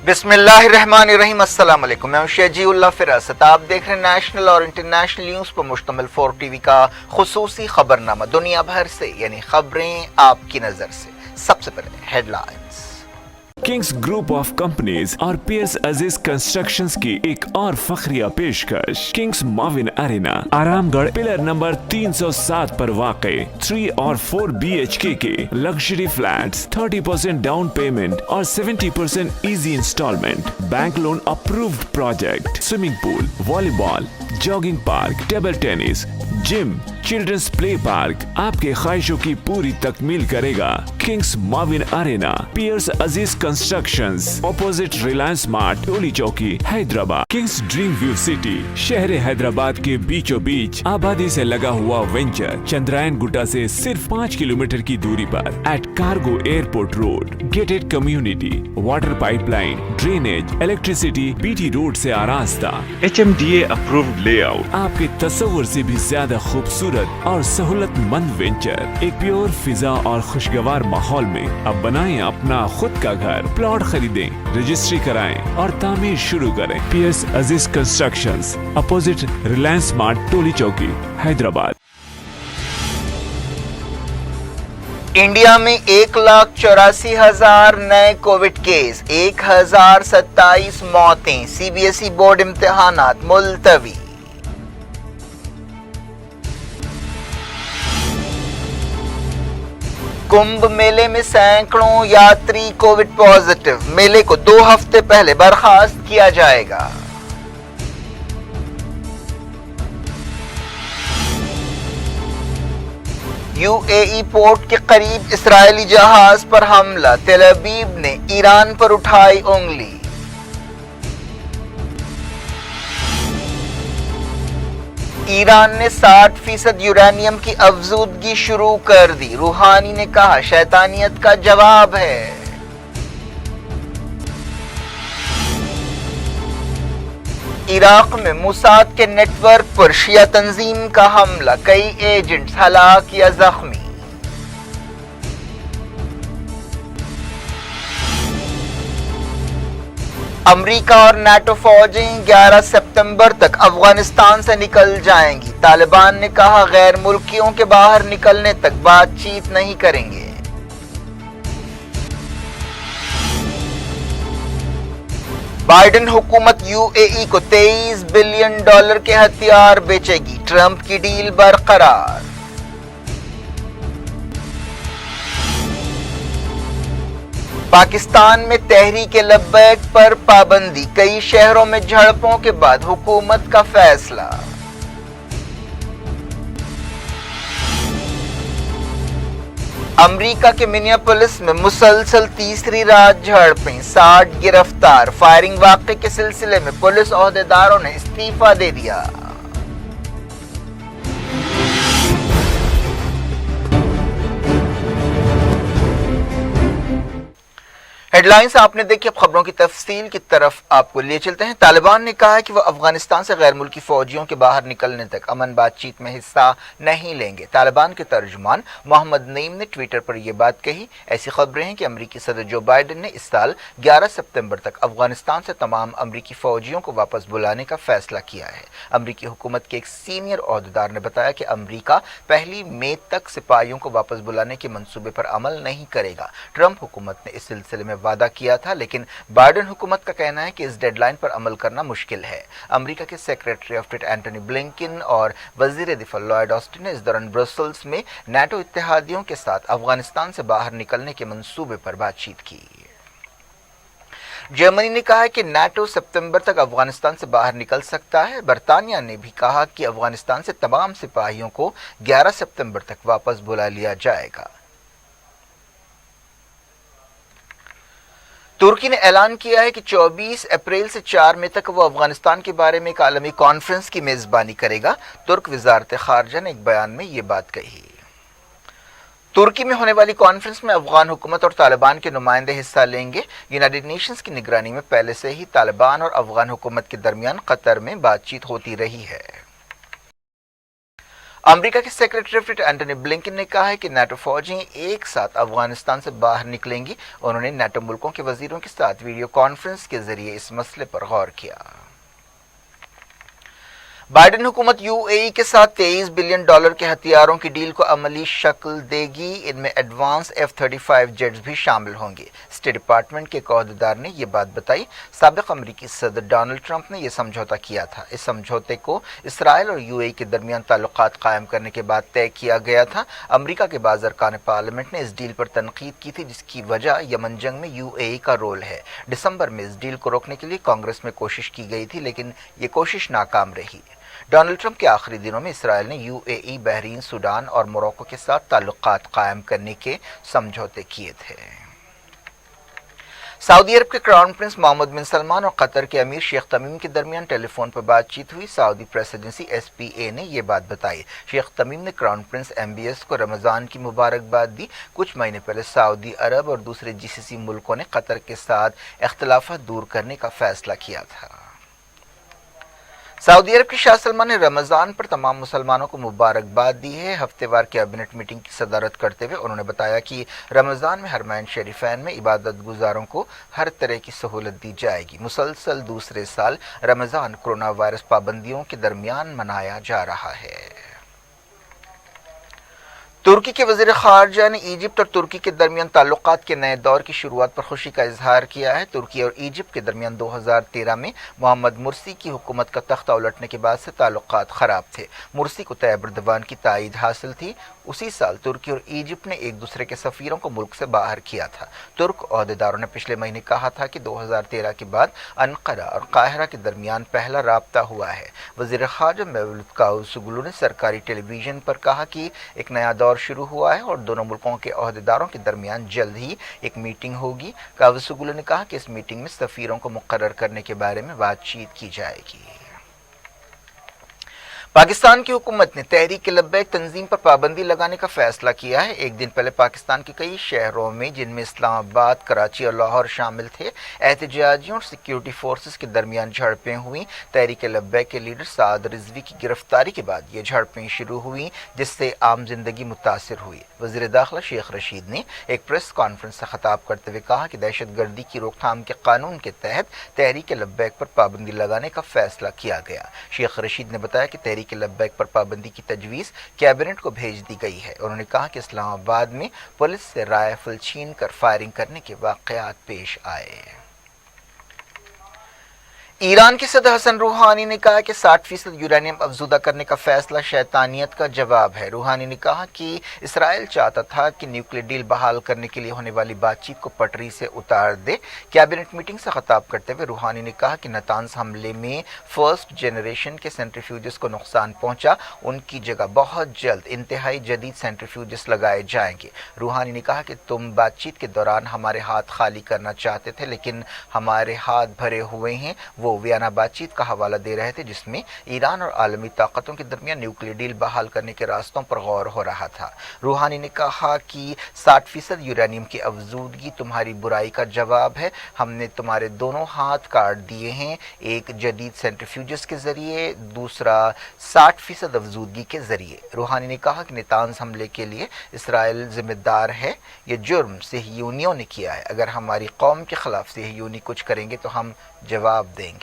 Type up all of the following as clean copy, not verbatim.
बिस्मिल्लाहिर्रहमानिर्रहीम। अस्सलाम वालेकुम। मैं शजीउल्लाह फिरासत। आप देख रहे हैं नेशनल और इंटरनेशनल न्यूज़ पर मुश्तमिल 4 टीवी का खुसूसी खबरनामा, दुनिया भर से यानी खबरें आपकी नजर से। सबसे पहले headlines. Kings group of companies और पियर्स अजीज कंस्ट्रक्शंस की एक और फखरिया पेशकश। Kings Mauvin arena, Aramghar, pillar number 307 पर वाक़े 3 और 4 BHK के लग्जरी फ्लैट्स, 30% डाउन पेमेंट और 70% easy instalment, bank loan approved project, swimming pool, volleyball, jogging park, table tennis, gym, children's play park आपके ख्वाहिशों की पूरी तकमील करेगा। किंग्स माविन अरेना, पियर्स Aziz constructions, opposite Reliance mart, Toli Chowki, Hyderabad. Kings dream view city, शहर हैदराबाद के बीचों बीच आबादी से लगा हुआ वेंचर, चंद्रायन गुट्टा से सिर्फ 5 किलोमीटर की दूरी पर, at cargo airport road, gated community, water pipeline, drainage, electricity, BT road से आरास्ता, HMDA अप्रूव्ड लेआउट, आपके तस्वुर से भी ज्यादा खूबसूरत और सहूलतमंद वेंचर, एक प्योर फिजा और खुशगवार माहौल में। अब बनाएं अपना खुद का घर, प्लॉट खरीदें, रजिस्ट्री कराएं और तामीर शुरू करें। Piers Aziz constructions, opposite Reliance mart, Toli Chowki, Hyderabad. India में 1,84,000 नए कोविड केस, 1,027 मौतें, CBSE बोर्ड इम्तिहानात मुलतवी। कुंभ मेले में सैकड़ों यात्री कोविड पॉजिटिव, मेले को 2 हफ्ते पहले बर्खास्त किया जाएगा। UAE पोर्ट के करीब इस्राएली जहाज पर हमला, तेल अवीव ने ईरान पर उठाई उंगली। ईरान ने 60% यूरेनियम की अफजूदगी शुरू कर दी, रूहानी ने कहा शैतानियत का जवाब है। इराक में मुसाद के नेटवर्क पर शिया तंजीम का हमला, कई एजेंट्स हलाक या जख्मी। अमेरिका और नाटो फौजें 11 सितंबर तक अफगानिस्तान से निकल जाएंगी, तालिबान ने कहा गैर मुल्कियों के बाहर निकलने तक बातचीत नहीं करेंगे। बाइडेन हुकूमत UAE को $23 बिलियन के हथियार बेचेगी, ट्रंप की डील बरकरार। पाकिस्तान में तहरीक लब्बैक पर पाबंदी, कई शहरों में झड़पों के बाद हुकूमत का फैसला। अमेरिका के मिनियापोलिस में मुसलसल तीसरी रात झड़पें, 60 गिरफ्तार, फायरिंग वाक़े के सिलसिले में पुलिस ओहदेदारों ने इस्तीफा दे दिया। हेडलाइंस आपने देखी, अब खबरों की तफसील की तरफ आपको ले चलते हैं। तालिबान ने कहा है कि वह अफगानिस्तान से गैर मुल्की फौजियों के बाहर निकलने तक अमन बातचीत में हिस्सा नहीं लेंगे। तालिबान के तर्जुमान मोहम्मद नईम ने ट्विटर पर यह बात कही। ऐसी खबरें हैं कि अमेरिकी सदर जो बाइडेन ने इस साल 11 सितंबर तक अफगानिस्तान से तमाम अमेरिकी फौजियों को वापस बुलाने का फैसला किया है। अमेरिकी हुकूमत के एक सीनियर ओहदेदार ने बताया कि अमेरिका 1 मई तक सिपाहियों को वापस बुलाने के मंसूबे पर अमल नहीं करेगा। ट्रंप हुकूमत ने इस सिलसिले में वादा किया था, लेकिन बाइडेन हुकूमत का कहना है कि इस डेडलाइन पर अमल करना मुश्किल है। अमेरिका के secretary of state Antony Blinken और वजीर दिफा लॉयड ऑस्टिन ने इस दौरान ब्रसेल्स में नाटो इत्तेहादियों के साथ अफगानिस्तान से बाहर निकलने के मंसूबे पर बातचीत की। जर्मनी ने कहा है कि नाटो सितंबर तक अफगानिस्तान से बाहर निकल सकता है। बरतानिया ने भी कहा कि अफगानिस्तान से तमाम सिपाहियों को 11 सितंबर तक वापस बुला लिया जाएगा। तुर्की ने ऐलान किया है कि 24 अप्रैल से 4 मई तक वो अफगानिस्तान के बारे में एक आलमी कॉन्फ्रेंस की मेजबानी करेगा। तुर्क वजारत खारजा ने एक बयान में ये बात कही। तुर्की में होने वाली कॉन्फ्रेंस में अफगान हुकूमत और तालिबान के नुमाइंदे हिस्सा लेंगे। यूनाइटेड नेशंस की निगरानी में पहले से ही तालिबान और अफगान हुकूमत के दरमियान कतर में बातचीत होती रही है। امریکہ کے secretary of state Antony Blinken نے کہا ہے کہ نیٹو فوجیں ایک ساتھ افغانستان سے باہر نکلیں گی. انہوں نے نیٹو ملکوں کے وزیروں کے ساتھ ویڈیو کانفرنس کے ذریعے اس مسئلے پر غور کیا. بائیڈن حکومت یو اے ای کے ساتھ $23 بلین کے ہتھیاروں کی ڈیل کو عملی شکل دے گی. ان میں ایڈوانس F-35 جیٹس بھی شامل ہوں گے. اسٹیٹ ڈپارٹمنٹ کے ایک عہدیدار نے یہ بات بتائی. سابق امریکی صدر ڈونلڈ ٹرمپ نے یہ سمجھوتہ کیا تھا. اس سمجھوتے کو اسرائیل اور یو اے ای کے درمیان تعلقات قائم کرنے کے بعد طے کیا گیا تھا. امریکہ کے بعض ارکان پارلیمنٹ نے اس ڈیل پر تنقید کی تھی جس کی وجہ یمن جنگ میں یو اے ای کا رول ہے. دسمبر میں اس ڈیل کو روکنے کے لیے کانگریس میں کوشش کی گئی تھی لیکن یہ کوشش ناکام رہی. ڈونلڈ ٹرمپ کے آخری دنوں میں اسرائیل نے you a E, Bahrain, Sudan اور موروکو کے ساتھ تعلقات قائم کرنے کے سمجھوتے کیے تھے. سعودی عرب کے کراؤن پرنس محمد بن سلمان اور قطر کے امیر شیخ تمیم کے درمیان ٹیلی فون پر بات چیت ہوئی. سعودی پریس ایجنسی SPA نے یہ بات بتائی. شیخ تمیم نے کراؤن پرنس MBS کو رمضان کی مبارکباد دی. کچھ مہینے پہلے سعودی عرب اور دوسرے GCC ملکوں نے قطر کے ساتھ اختلافات دور کرنے کا فیصلہ کیا تھا. سعودی عرب کے شاہ سلمان نے رمضان پر تمام مسلمانوں کو مبارکباد دی ہے. ہفتے وار کیبنٹ میٹنگ کی صدارت کرتے ہوئے انہوں نے بتایا کہ رمضان میں حرمین شریفین میں عبادت گزاروں کو ہر طرح کی سہولت دی جائے گی. مسلسل دوسرے سال رمضان کورونا وائرس پابندیوں کے درمیان منایا جا رہا ہے. ترکی کے وزیر خارجہ نے ایجپٹ اور ترکی کے درمیان تعلقات کے نئے دور کی شروعات پر خوشی کا اظہار کیا ہے. ترکی اور ایجپٹ کے درمیان 2013 میں محمد مرسی کی حکومت کا تختہ الٹنے کے بعد سے تعلقات خراب تھے. مرسی کو طیب اردوان کی تائید حاصل تھی. اسی سال ترکی اور ایجپٹ نے ایک دوسرے کے سفیروں کو ملک سے باہر کیا تھا. ترک عہدیداروں نے پچھلے مہینے کہا تھا کہ 2013 کے بعد انقرہ اور قاہرہ کے درمیان پہلا رابطہ ہوا ہے. وزیر خارجہ میولوت کاوسوگلو نے سرکاری ٹیلی ویژن پر کہا کہ ایک نیا دور شروع ہوا ہے اور دونوں ملکوں کے عہدیداروں کے درمیان جلد ہی ایک میٹنگ ہوگی. کاوسوگلو نے کہا کہ اس میٹنگ میں سفیروں کو مقرر کرنے کے بارے میں بات چیت کی جائے گی. پاکستان کی حکومت نے تحریک لبیک تنظیم پر پابندی لگانے کا فیصلہ کیا ہے. ایک دن پہلے پاکستان کے کئی شہروں میں جن میں اسلام آباد، کراچی اور لاہور شامل تھے، احتجاجیوں اور سیکیورٹی فورسز کے درمیان جھڑپیں ہوئیں. تحریک لبیک کے لیڈر سعد رضوی کی گرفتاری کے بعد یہ جھڑپیں شروع ہوئیں جس سے عام زندگی متاثر ہوئی. وزیر داخلہ شیخ رشید نے ایک پریس کانفرنس سے خطاب کرتے ہوئے کہا کہ دہشت گردی کی روک تھام کے قانون کے تحت تحریک لبیک پر پابندی لگانے کا فیصلہ کیا گیا. شیخ رشید نے بتایا کہ تحریک لبیک پر پابندی کی تجویز کیبنٹ کو بھیج دی گئی ہے. انہوں نے کہا کہ اسلام آباد میں پولیس سے رائفل چھین کر فائرنگ کرنے کے واقعات پیش آئے. ایران کے صدر حسن روحانی نے کہا کہ 60% یورینیم افزودہ کرنے کا فیصلہ شیطانیت کا جواب ہے. روحانی نے کہا کہ اسرائیل چاہتا تھا کہ نیوکلیئر ڈیل بحال کرنے کے لیے ہونے والی بات چیت کو پٹری سے اتار دے. کیبنٹ میٹنگ سے خطاب کرتے ہوئے روحانی نے کہا کہ نتانز حملے میں فرسٹ جنریشن کے سینٹریفیوجز کو نقصان پہنچا. ان کی جگہ بہت جلد انتہائی جدید سینٹریفیوجز لگائے جائیں گے. روحانی نے کہا کہ تم بات چیت کے دوران ہمارے ہاتھ خالی کرنا چاہتے تھے لیکن ہمارے ہاتھ بھرے ہوئے ہیں. وہ ویانا بات چیت کا حوالہ دے رہے تھے جس میں ایران اور عالمی طاقتوں کے درمیان نیوکلیئر ڈیل بحال کرنے کے راستوں پر غور ہو رہا تھا. روحانی نے کہا کہ 60% یورینیم کی افزودگی تمہاری برائی کا جواب ہے. ہم نے تمہارے دونوں ہاتھ کاٹ دیے ہیں، ایک جدید سینٹریفیوجز کے ذریعے، دوسرا 60% افزودگی کے ذریعے. روحانی نے کہا کہ نتانز حملے کے لیے اسرائیل ذمہ دار ہے. یہ جرم صہیونیوں نے کیا ہے. اگر ہماری قوم کے خلاف صہیونی کچھ کریں گے تو ہم جواب دیں گے.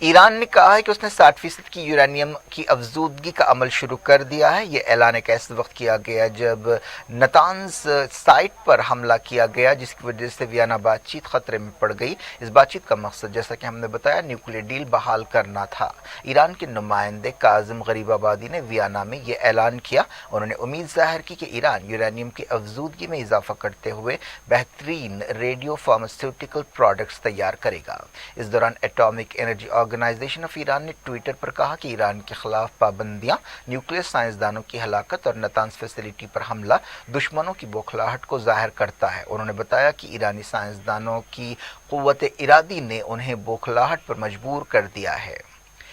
ایران نے کہا ہے کہ اس نے 60% کی یورینیم کی افزودگی کا عمل شروع کر دیا ہے. یہ اعلان ایک ایسے وقت کیا گیا جب نتانز سائٹ پر حملہ کیا گیا جس کی وجہ سے ویانا بات چیت خطرے میں پڑ گئی. اس بات چیت کا مقصد جیسا کہ ہم نے بتایا نیوکلیئر ڈیل بحال کرنا تھا. ایران کے نمائندے کاظم غریب آبادی نے ویانا میں یہ اعلان کیا. انہوں نے امید ظاہر کی کہ ایران یورینیم کی افزودگی میں اضافہ کرتے ہوئے بہترین ریڈیو فارماسیوٹیکل پروڈکٹس تیار کرے گا. اس دوران atomic energy organisation of Iran نے ٹویٹر پر کہا کہ ایران کے خلاف پابندیاں نیوکلیئر سائنسدانوں کی ہلاکت اور نتانز فیسلٹی پر حملہ دشمنوں کی بوکھلاہٹ کو ظاہر کرتا ہے. انہوں نے بتایا کہ ایرانی سائنسدانوں کی قوت ارادی نے انہیں بوکھلاہٹ پر مجبور کر دیا ہے.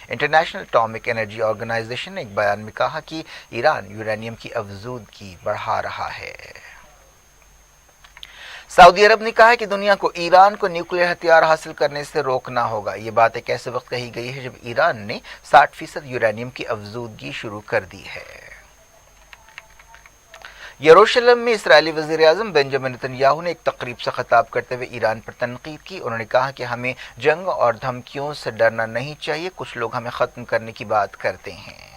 انٹرنیشنل ایٹامک انرجی آرگنائزیشن نے ایک بیان میں کہا کہ ایران یورینیم کی افزودگی بڑھا رہا ہے. सऊदी अरब ने कहा है कि दुनिया को ईरान को न्यूक्लियर हथियार हासिल करने से रोकना होगा। ये बात एक ऐसे वक्त कही गई है जब ईरान ने 60% यूरेनियम की अफजूदगी शुरू कर दी है। यरूशलेम में इस्राएली वज़ीर-ए-आज़म बेंजामिन नेतन्याहू ने एक तकरीब से खिताब करते हुए ईरान पर तनकीद की। उन्होंने कहा कि हमें जंग और धमकियों से डरना नहीं चाहिए, कुछ लोग हमें ख़त्म करने की बात करते हैं।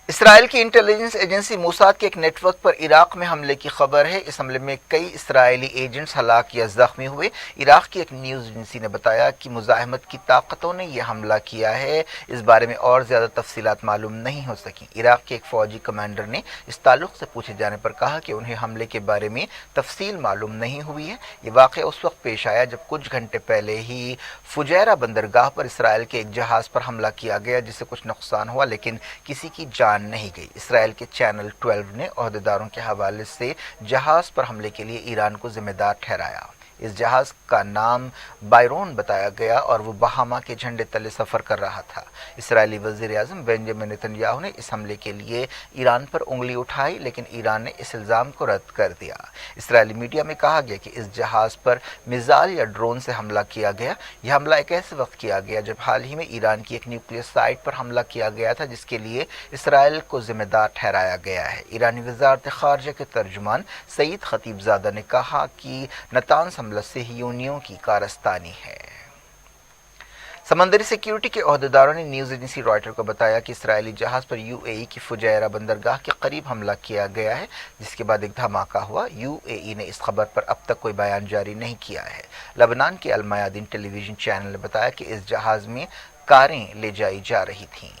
इसराइल की इंटेलिजेंस एजेंसी मोसाद के एक नेटवर्क पर इराक में हमले की खबर है। इस हमले में कई इसराइली एजेंट्स हलाक या जख्मी हुए। इराक की एक न्यूज़ एजेंसी ने बताया कि मुजाहिमत की ताकतों ने यह हमला किया है। इस बारे में और ज़्यादा तफसीलात मालूम नहीं हो सकी। इराक के एक फ़ौजी कमांडर ने इस ताल्लुक़ से पूछे जाने पर कहा कि उन्हें हमले के बारे में तफसील मालूम नहीं हुई है। ये वाक़या उस वक्त पेश आया जब कुछ घंटे पहले ही फुजैरा बंदरगाह पर इसराइल के एक जहाज़ पर हमला किया गया, जिससे कुछ नुकसान हुआ लेकिन किसी की जान नहीं गई। इसराइल के चैनल 12 ने ओहदेदारों के हवाले से जहाज पर हमले के लिए ईरान को जिम्मेदार ठहराया। इस जहाज का नाम बायरोन बताया गया और वो बहामा के झंडे तले सफ़र कर रहा था। इसराइली वज़ीर-ए-आज़म बेंजामिन नेतन्याहू ने इस हमले के लिए ईरान पर उंगली उठाई, लेकिन ईरान ने इस इल्ज़ाम को रद्द कर दिया। इसराइली मीडिया में कहा गया कि इस जहाज़ पर मिसाइल या ड्रोन से हमला किया गया। यह हमला एक ऐसे वक्त किया गया जब हाल ही में ईरान की एक न्यूक्लियर साइट पर हमला किया गया था, जिसके लिए इसराइल को जिम्मेदार ठहराया गया है। ईरानी वज़ारत ख़ारजा के तर्जुमान सईद खतीबज़ादा ने कहा कि नतान्स सहियूनियों की कारस्तानी है। समंदरी सिक्योरिटी के ओहदेदारों ने न्यूज़ एजेंसी रॉयटर को बताया कि इसराइली जहाज़ पर यूएई की फुजैरा बंदरगाह के करीब हमला किया गया है, जिसके बाद एक धमाका हुआ। यूएई ने इस खबर पर अब तक कोई बयान जारी नहीं किया है। लबनान के अल मयादीन टेलीविजन चैनल ने बताया कि इस जहाज़ में कारें ले जाई जा रही थीं।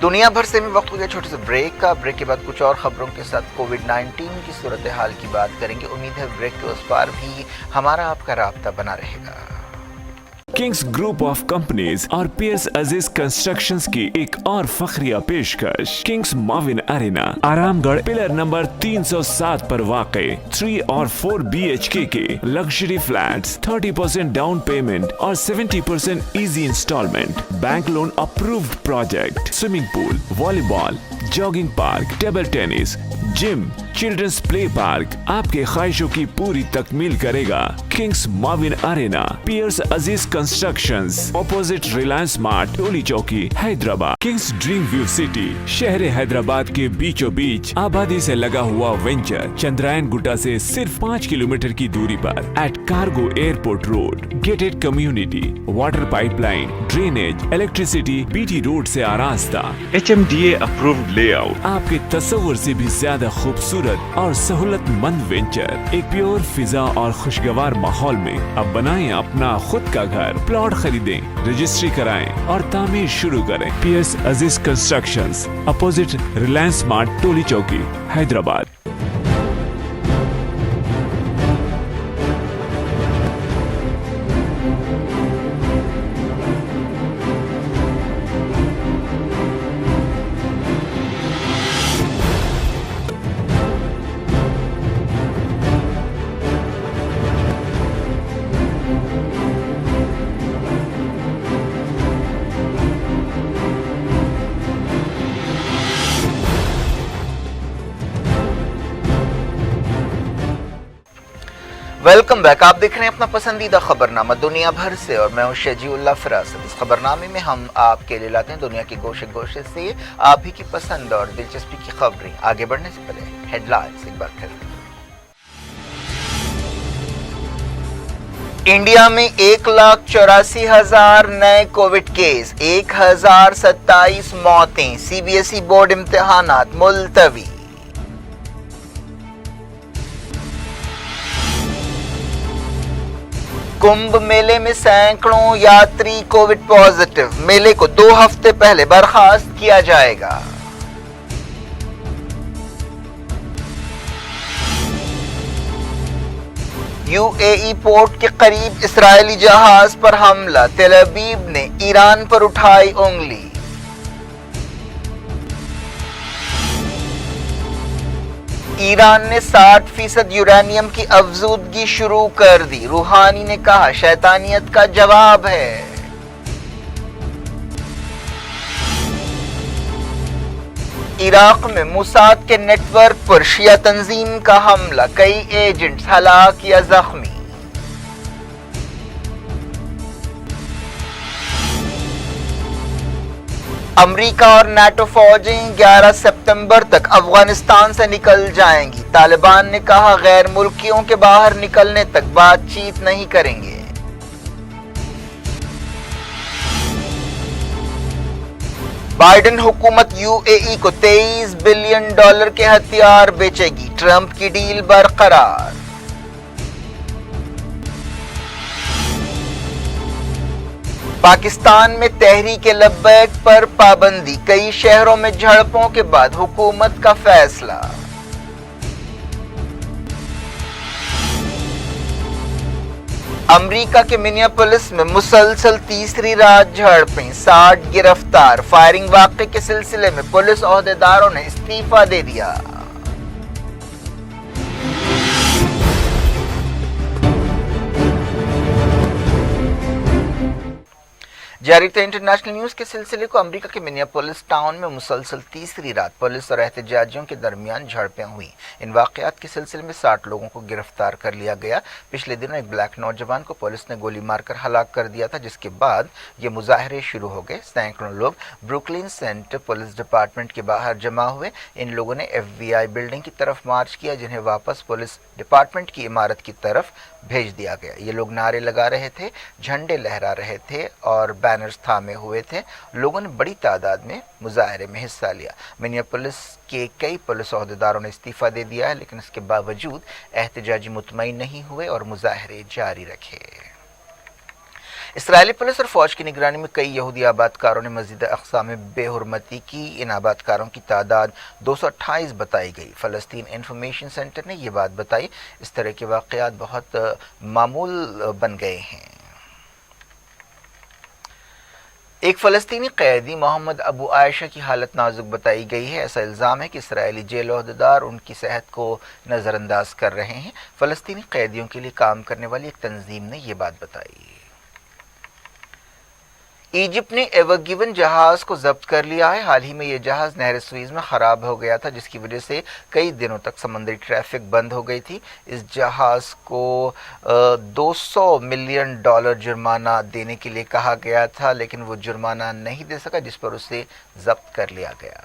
दुनिया भर से में वक्त हो गया छोटे से ब्रेक का। ब्रेक के बाद कुछ और खबरों के साथ कोविड-19 की सूरत हाल की बात करेंगे। उम्मीद है ब्रेक के उस पार भी हमारा आपका राब्ता बना रहेगा। किंग्स ग्रुप ऑफ कंपनीज और पियर्स अजीज कंस्ट्रक्शंस की एक और फखरिया पेशकश। Kings Mauvin arena Aramghar pillar number 307 पर वाक़े 3 और 4 BHK के लग्जरी फ्लैट्स, 30% डाउन पेमेंट और 70% easy instalment, bank loan approved project, swimming pool, volleyball, jogging park, table tennis, gym, children's play park आपके ख्वाहिशों की पूरी तकमील करेगा। किंग्स माविन एरिना, पियर्स Aziz constructions, opposite Reliance mart, Toli Chowki, Hyderabad. Kings dream view city, शहर हैदराबाद के बीचों बीच आबादी से लगा हुआ वेंचर, चंद्रायन गुट्टा से सिर्फ 5 किलोमीटर की दूरी पर at cargo airport road. Gated community, water pipeline, drainage, electricity, BT road से आरास्ता, HMDA अप्रूव्ड लेआउट, आपके तस्वुर से भी ज्यादा खूबसूरत और सहूलतमंद वेंचर, एक प्योर फिजा और खुशगवार माहौल में। अब बनाएं अपना खुद का घर। प्लॉट खरीदें, रजिस्ट्री कराएं और तामीर शुरू करें। Piers Aziz constructions, opposite Reliance mart, Toli Chowki, Hyderabad. Welcome back. आप देख रहे हैं अपना पसंदीदा खबरनामा दुनिया भर से और मैं हूं शजीउल्लाह फिरासत। इस खबरनामे में हम आपके लिए लाते हैं दुनिया के गोशे गोशे से आप ही की पसंद और दिलचस्पी की खबरें। आगे बढ़ने से पहले हेडलाइंस एक बार फिर। इंडिया में 1,84,000 नए कोविड केस, 1,027 मौतें, CBSE बोर्ड इम्तिहानात मुलतवी। कुंभ मेले में सैकड़ों यात्री कोविड पॉजिटिव, मेले को 2 हफ्ते पहले बर्खास्त किया जाएगा। UAE पोर्ट के करीब इस्राएली जहाज पर हमला, तेल अवीव ने ईरान पर उठाई उंगली। ईरान ने 60% यूरेनियम की अफजूदगी शुरू कर दी। रूहानी ने कहा शैतानियत का जवाब है। عراق میں موساد کے نیٹ ورک پر شیعہ تنظیم کا حملہ، کئی ایجنٹس ہلاک یا زخمی۔ امریکہ اور نیٹو فوجیں 11 ستمبر تک افغانستان سے نکل جائیں گی، طالبان نے کہا غیر ملکیوں کے باہر نکلنے تک بات چیت نہیں کریں گے۔ بائیڈن حکومت UAE کو $23 بلین کے ہتھیار بیچے گی، ٹرمپ کی ڈیل برقرار۔ پاکستان میں تحریک لبیک پر پابندی، کئی شہروں میں جھڑپوں کے بعد حکومت کا فیصلہ۔ امریکہ کے منیاپولس میں مسلسل تیسری رات جھڑپیں، 60 گرفتار، فائرنگ واقعے کے سلسلے میں پولیس عہدیداروں نے استعفی دے دیا۔ جاری تھے انٹرنیشنل نیوز کے سلسلے کو۔ امریکہ کے منیاپولس ٹاؤن میں مسلسل تیسری رات پولیس اور احتجاجیوں کے درمیان جھڑپیں ہوئیں۔ ان واقعات کے سلسلے میں 60 لوگوں کو گرفتار کر لیا گیا۔ پچھلے دنوں ایک بلیک نوجوان کو پولیس نے گولی مار کر ہلاک کر دیا تھا، جس کے بعد یہ مظاہرے شروع ہو گئے۔ سینکڑوں لوگ بروکلین سینٹر پولیس ڈپارٹمنٹ کے باہر جمع ہوئے۔ ان لوگوں نے FBI بلڈنگ کی طرف مارچ کیا، جنہیں واپس پولیس ڈپارٹمنٹ کی عمارت کی طرف بھیج دیا گیا۔ یہ لوگ نعرے لگا رہے تھے، جھنڈے لہرا رہے تھے اور بینرز تھامے ہوئے تھے۔ لوگوں نے بڑی تعداد میں مظاہرے میں حصہ لیا۔ منیاپولس کے کئی پولیس عہدیداروں نے استعفی دے دیا ہے، لیکن اس کے باوجود احتجاجی مطمئن نہیں ہوئے اور مظاہرے جاری رکھے۔ اسرائیلی پولیس اور فوج کی نگرانی میں کئی یہودی آباد کاروں نے مزید اقسام بے حرمتی کی۔ ان آباد کاروں کی تعداد 228 بتائی گئی۔ فلسطین انفارمیشن سینٹر نے یہ بات بتائی۔ اس طرح کے واقعات بہت معمول بن گئے ہیں۔ ایک فلسطینی قیدی محمد ابو عائشہ کی حالت نازک بتائی گئی ہے۔ ایسا الزام ہے کہ اسرائیلی جیل عہدیدار ان کی صحت کو نظر انداز کر رہے ہیں۔ فلسطینی قیدیوں کے لیے کام کرنے والی ایک تنظیم نے یہ بات بتائی۔ ایجپٹ نے ایور گیون جہاز کو ضبط کر لیا ہے۔ حال ہی میں یہ جہاز نہر سوئز میں خراب ہو گیا تھا، جس کی وجہ سے کئی دنوں تک سمندری ٹریفک بند ہو گئی تھی۔ اس جہاز کو $200 ملین جرمانہ دینے کے لیے کہا گیا تھا، لیکن وہ جرمانہ نہیں دے سکا، جس پر اسے ضبط کر لیا گیا۔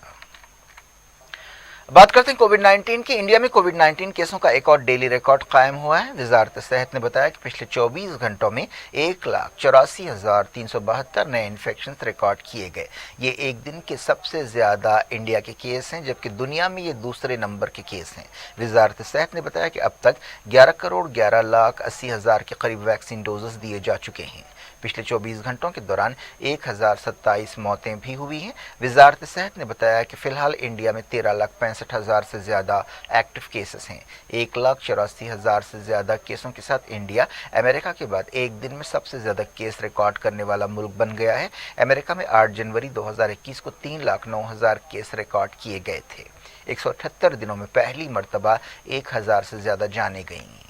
بات کرتے ہیں کووڈ-19 کی۔ انڈیا میں کووڈ-19 کیسوں کا ایک اور ڈیلی ریکارڈ قائم ہوا ہے۔ وزارت صحت نے بتایا کہ پچھلے 24 گھنٹوں میں 1,84,372 نئے انفیکشنز ریکارڈ کیے گئے۔ یہ ایک دن کے سب سے زیادہ انڈیا کے کیس ہیں، جبکہ دنیا میں یہ دوسرے نمبر کے کیس ہیں۔ وزارت صحت نے بتایا کہ اب تک 11,11,80,000 کے قریب ویکسین ڈوزز دیے جا چکے ہیں۔ پچھلے 24 گھنٹوں کے دوران 1,027 موتیں بھی ہوئی ہیں۔ وزارت صحت نے بتایا کہ فی الحال انڈیا میں 13,65,000 سے زیادہ ایکٹیو کیسز ہیں۔ 1,84,000 سے زیادہ کیسوں کے ساتھ انڈیا امریکہ کے بعد ایک دن میں سب سے زیادہ کیس ریکارڈ کرنے والا ملک بن گیا ہے۔ امریکہ میں 8 جنوری 2021 کو 3,09,000 کیس ریکارڈ کیے گئے تھے۔ 178 دنوں میں پہلی مرتبہ 1,000 سے زیادہ جانیں گئیں۔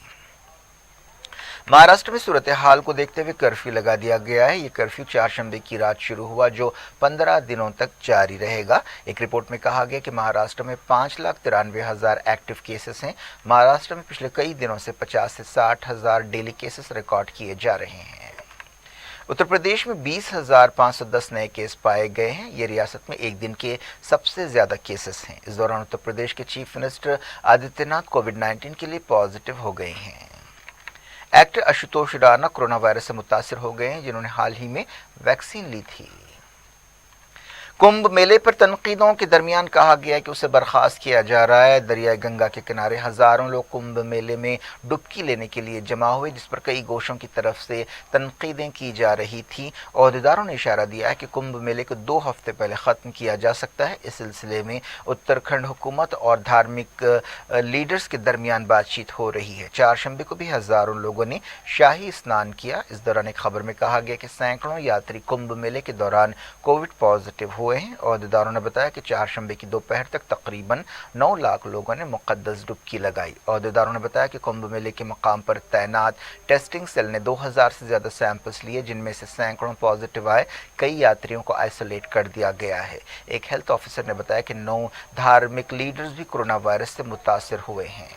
مہاراشٹر میں صورتحال کو دیکھتے ہوئے کرفیو لگا دیا گیا ہے۔ یہ کرفیو چہارشنبے کی رات شروع ہوا، جو 15 دنوں تک جاری رہے گا۔ ایک رپورٹ میں کہا گیا کہ مہاراشٹر میں 5,93,000 ایکٹیو کیسز ہیں۔ مہاراشٹر میں پچھلے کئی دنوں سے 50 سے 60,000 ڈیلی کیسز ریکارڈ کیے جا رہے ہیں۔ اتر پردیش میں 20,510 نئے کیس پائے گئے ہیں۔ یہ ریاست میں ایک دن کے سب سے زیادہ کیسز ہیں۔ اس دوران اتر پردیش کے chief minister Aditya Nath COVID-19 کے لیے پازیٹیو ہو گئے ہیں۔ Actor Ashutosh Rana corona virus سے متاثر ہو گئے ہیں، جنہوں نے حال ہی میں ویکسین لی تھی۔ کمبھ میلے پر تنقیدوں کے درمیان کہا گیا کہ اسے برخاست کیا جا رہا ہے۔ دریائے گنگا کے کنارے ہزاروں لوگ کمبھ میلے میں ڈبکی لینے کے لیے جمع ہوئے، جس پر کئی گوشوں کی طرف سے تنقیدیں کی جا رہی تھیں۔ عہدیداروں نے اشارہ دیا ہے کہ کمبھ میلے کو 2 ہفتے پہلے ختم کیا جا سکتا ہے۔ اس سلسلے میں اتراکھنڈ حکومت اور دھارمک لیڈرز کے درمیان بات چیت ہو رہی ہے۔ چہارشنبے کو بھی ہزاروں لوگوں نے شاہی اسنان کیا۔ اس دوران ایک خبر میں کہا گیا کہ سینکڑوں یاتری کمبھ میلے کے دوران کووڈ پازیٹیو ہوئے हुए हैं। अहदेदारों ने बताया कि चारशंबे की दोपहर तक तकरीबन 9 लाख लोगों ने मुक़द्दस डुबकी लगाई। अहदेदारों ने बताया कि कुंभ मेले के मकाम पर तैनात टेस्टिंग सेल ने 2000 से ज़्यादा सैंपल्स लिए, जिनमें से सैकड़ों पॉजिटिव आए। कई यात्रियों को आइसोलेट कर दिया गया है। एक हेल्थ ऑफिसर ने बताया कि 9 धार्मिक लीडर्स भी कोरोना वायरस से मुतासिर हुए हैं।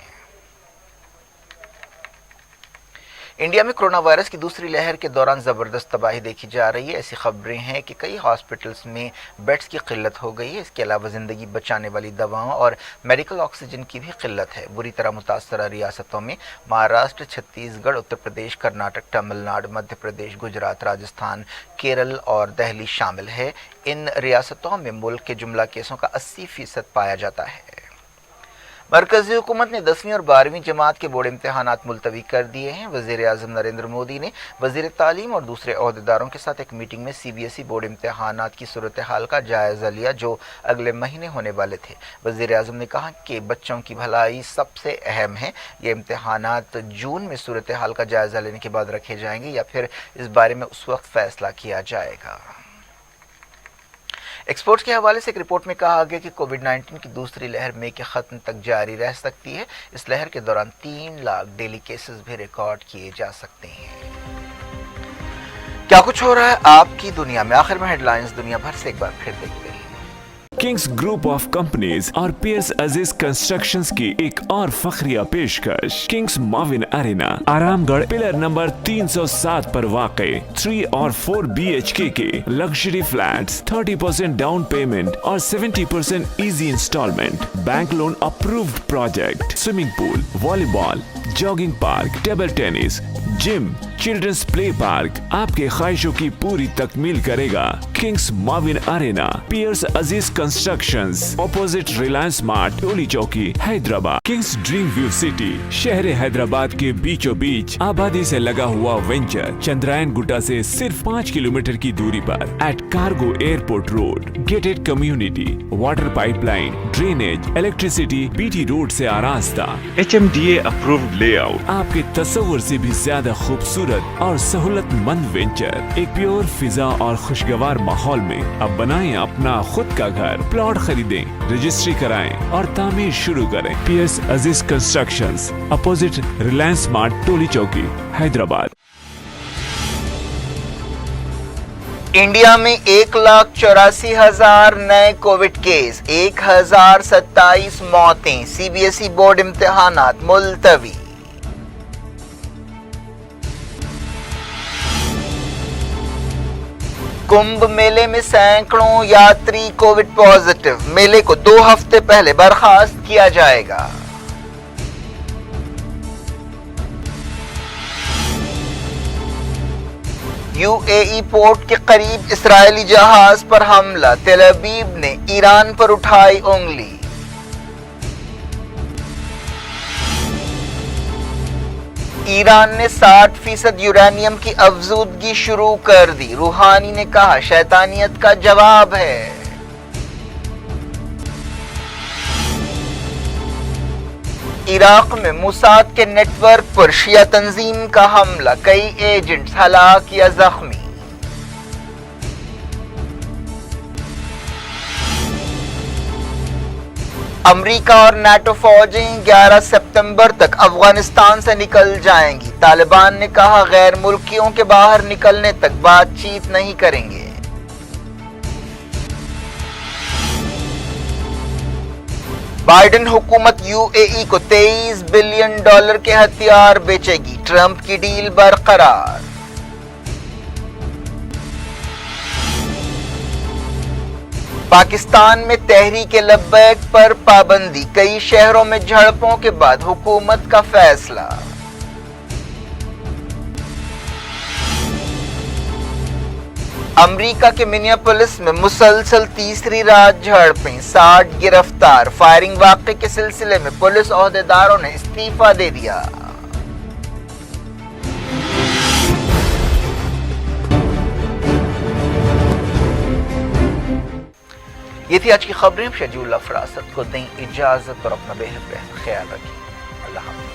इंडिया में कोरोना वायरस की दूसरी लहर के दौरान ज़बरदस्त तबाही देखी जा रही है। ऐसी खबरें हैं कि कई हॉस्पिटल्स में बेड्स की किल्लत हो गई है। इसके अलावा ज़िंदगी बचाने वाली दवाओं और मेडिकल ऑक्सीजन की भी किल्लत है। बुरी तरह मुतासरा रियासतों में महाराष्ट्र, छत्तीसगढ़, उत्तर प्रदेश, कर्नाटक, तमिलनाडु, मध्य प्रदेश, गुजरात, राजस्थान, केरल और दिल्ली शामिल है। इन रियासतों में मुल्क के जुमला केसों का 80% पाया जाता है। मरकज़ी हुकूमत ने 10वीं और 12वीं जमात के बोर्ड इम्तहानात मुलतवी कर दिए हैं। वज़ीर-ए-आज़म नरेंद्र मोदी ने वज़ीर तालीम और दूसरे अहदेदारों के साथ एक मीटिंग में CBSE बोर्ड इम्तहानात की सूरत हाल का जायज़ा लिया, जो अगले महीने होने वाले थे। वज़ीर-ए-आज़म ने कहा कि बच्चों की भलाई सबसे अहम है। ये इम्तहानात जून में सूरत हाल का जायज़ा लेने के बाद रखे जाएंगे या फिर इस बारे में उस वक्त फैसला किया जाएगा। एक्सपोर्ट्स के हवाले से एक रिपोर्ट में कहा गया कि कोविड-19 की दूसरी लहर मई के ख़त्म तक जारी रह सकती है। इस लहर के दौरान 3 लाख डेली केसेस भी रिकॉर्ड किए जा सकते हैं। क्या कुछ हो रहा है आपकी दुनिया में, आखिर में हेडलाइंस दुनिया भर से एक बार फिर देखते हैं। किंग्स ग्रुप ऑफ कंपनीज और पियर्स अजीज कंस्ट्रक्शंस की एक और फखरिया पेशकश। Kings Mauvin arena, Aramghar, pillar number 307 पर वाक़े 3 और 4 BHK के लग्जरी फ्लैट्स, 30% डाउन पेमेंट और 70% easy instalment, bank loan approved project, swimming pool, volleyball, jogging park, table tennis, gym, children's play park आपके ख्वाहिशों की पूरी तकमील करेगा। किंग्स माविन अरेना, पियर्स Aziz constructions, opposite Reliance mart, Toli Chowki, Hyderabad. Kings dream view city, शहर हैदराबाद के बीचों बीच आबादी से लगा हुआ वेंचर, चंद्रायन गुट्टा से सिर्फ 5 किलोमीटर की दूरी पर, at cargo airport road, gated community, water pipeline, drainage, electricity, BT road से आरास्ता, HMDA अप्रूव्ड लेआउट, आपके तस्वुर से भी ज्यादा खूबसूरत और सहूलतमंद वेंचर, एक प्योर फिजा और खुशगवार माहौल में। अब बनाएं अपना खुद का घर, प्लॉट खरीदें, रजिस्ट्री कराएं और तामीर शुरू करें। Piers Aziz constructions, opposite Reliance mart, Toli Chowki, Hyderabad. India में 1,84,000 नए कोविड केस, 1,027 मौतें, CBSE बोर्ड इम्तिहानात मुलतवी। कुंभ मेले में सैकड़ों यात्री कोविड पॉजिटिव, मेले को 2 हफ्ते पहले बर्खास्त किया जाएगा। UAE पोर्ट के करीब इस्राएली जहाज पर हमला, तेल अवीव ने ईरान पर उठाई उंगली। ईरान ने 60% यूरेनियम की अफजूदगी शुरू कर दी। रूहानी ने कहा शैतानियत का जवाब है। इराक में मुसाद के नेटवर्क पर शिया तंजीम का हमला, कई एजेंट्स हलाक या जख्मी। अमेरिका और नाटो फौजें 11 सितंबर तक अफगानिस्तान से निकल जाएंगी। तालिबान ने कहा गैर मुल्कियों के बाहर निकलने तक बातचीत नहीं करेंगे। बाइडेन हुकूमत UAE को $23 बिलियन के हथियार बेचेगी, ट्रंप की डील बरकरार। पाकिस्तान में तहरीक लब्बैक पर पाबंदी, कई शहरों में झड़पों के बाद हुकूमत का फैसला। अमेरिका के मिनियापोलिस में मुसलसल तीसरी रात झड़पें, 60 गिरफ्तार। फायरिंग वाक़े के सिलसिले में पुलिस ओहदेदारों ने इस्तीफा दे दिया। ये थी आज की खबरें। शजीउल्लाह फरासत को दें इजाजत और अपना बेहद ख्याल रखें। अल्लाह हाफ़िज़।